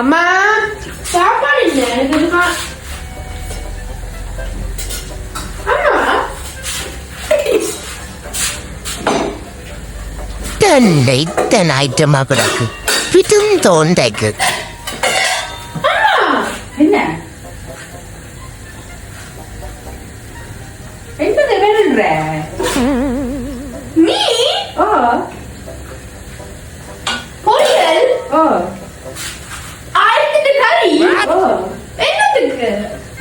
அம்மா சாப்பாடு இல்ல எனக்கு அம்மா தன்னை தன் ஐட்டமா கிடக்கு பிட்டும் தோண்டைக்கு என்ன என்னது வேணுன்ற நீ ஓ பொரியல் ஓ ஆயிரத்து கறி ஓ என்னத்துக்கு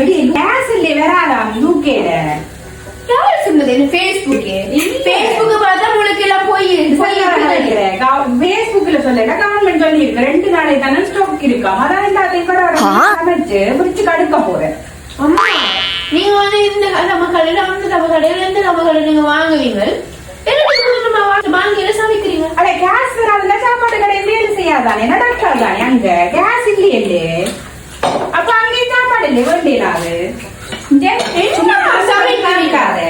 அடி கேஸ் இல்ல வராதாம் யூகேல யார் சொன்னது என்ன ஃபேஸ்புக்கே ஃபேஸ்புக் பார்த்தா உங்களுக்கு எல்லாம் போய் பேஸ்புக்ல சொல்லல கவர்மெண்ட் சொல்லி இருக்கு 2 நாளை தானே ஸ்டாக் இருக்காம் அதான் எல்லாத்தையும் கூட சமைச்சு பிரிச்சு கடுக்க போறேன். அம்மா நீங்க வந்து இந்த நம்ம கடையில வந்து நம்ம கடையில இருந்து நம்ம கடையில நீங்க வாங்குவீங்க வாங்கி சமைக்கிறீங்க அட கேஸ் வராதுல சாப்பாடு கடை வேலை செய்யாதானே நடக்காதானே அங்க கேஸ் இல்லையே அப்ப அங்கே சாப்பாடு இல்லை வேண்டியலாது சமைக்காது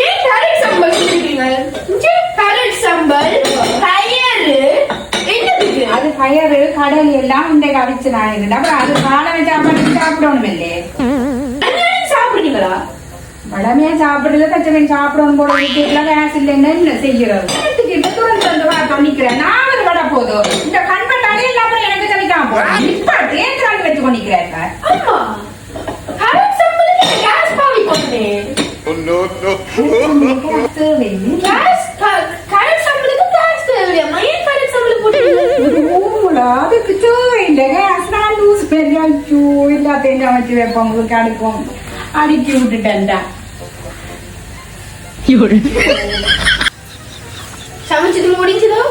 ஏன் கரட் சம்பல் சொல்றீங்க கரட் சம்பல் பயறு என்னதுக்கு அது பயறு கடல் எல்லாம் இந்த கவிச்சு நான் அப்புறம் அது காலம் சாப்பாடு சாப்பிடணும் இல்லையே சாப்பிடுறீங்களா வடமையா சாப்பிடல கச்சவன் சாப்பிடணும் போல வீட்டுல கேஸ் இல்லைன்னு என்ன செய்யறது பண்ணிக்கிறேன் 4 வடை போதும் இந்த கண்பட்டாலே இல்லாம எனக்கு சமைக்காம போறேன் இப்ப தேர்தல் வச்சு பண்ணிக்கிறேன் அம்மா கரட் சம்பலுக்கு கேஸ் பாவி போட்டேன் கேஸ் கரட் சம்பலுக்கு கேஸ் தேவையா ஏன் கரட் சம்பலுக்கு போட்டீங்க அதுக்கு தேவையில்லை கேஸ் நான் லூஸ் பெரிய எல்லாத்தையும் சமைச்சு வைப்போம் உங்களுக்கு அடுப்போம் அடுக்கி விட்டுட்டேன்டா சமைச்சது முடிஞ்சதோ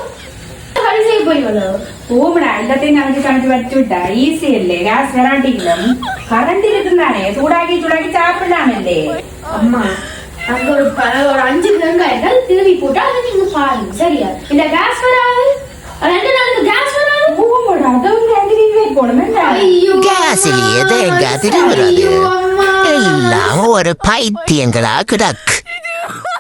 கறி செய்ய போறீங்களோ ஓமடா எல்லாத்தையும் சமைச்சு வச்சு விட்டா ஈஸி இல்லே கேஸ் வெராட்டிக்கலாம் கரண்ட் இருக்குந்தானே சூடாக்கி சாப்பிடலாம் இல்லே அம்மா அங்க ஒரு 5 வெங்காயம் திருவி போட்டா அதை நீங்க பாருங்க சரியா இந்த கேஸ் வராது 2 நாளுக்கு கேஸ் வராது ஓமடா அதுவும் போகணுமே கேஸ் இல்லையே தேங்காய் திருவுறது எல்லாம் ஒரு பைத்தியங்களா கிடக்கு